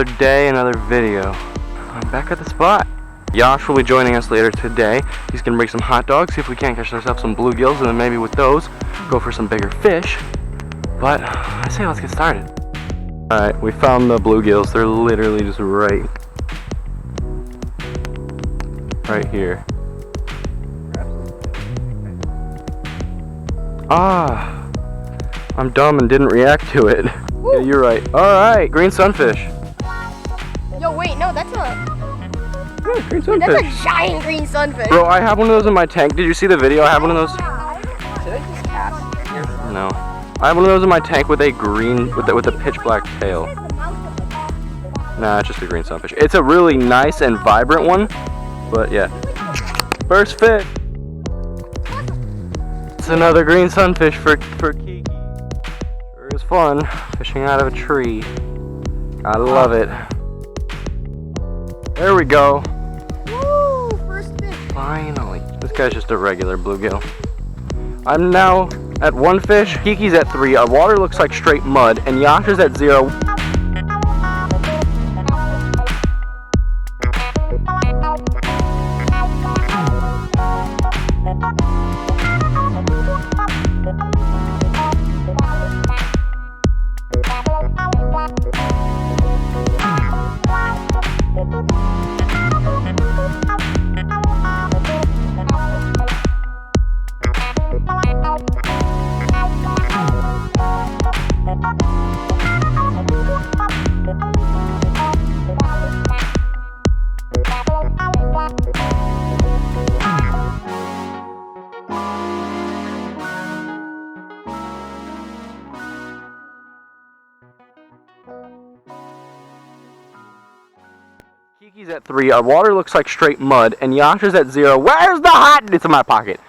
Another day, another video. I'm back at the spot. Yash will be joining us later today. He's gonna bring some hot dogs, see if we can't catch ourselves some bluegills, and then maybe with those, go for some bigger fish. But I say let's get started. Alright, we found the bluegills. They're literally just right here. Ah, I'm dumb and didn't react to it. Woo. Yeah, you're right. Alright, green sunfish. Yo, wait, no, that's a... Yeah, green sunfish. That's a giant green sunfish. Bro, I have one of those in my tank. Did you see the video? I have one of those. Should I just cast? No. I have one of those in my tank with a green, with a pitch black tail. Nah, it's just a green sunfish. It's a really nice and vibrant one, but yeah. First fish. It's another green sunfish for Kiki. Sure is fun fishing out of a tree. I love it. There we go. Woo! First fish. Finally. This guy's just a regular bluegill. I'm now at 1 fish, Kiki's at 3, our water looks like straight mud, and Yash is at 0. Kiki's at 3, our water looks like straight mud, and Yash is at 0. Where's the hot? It's in my pocket.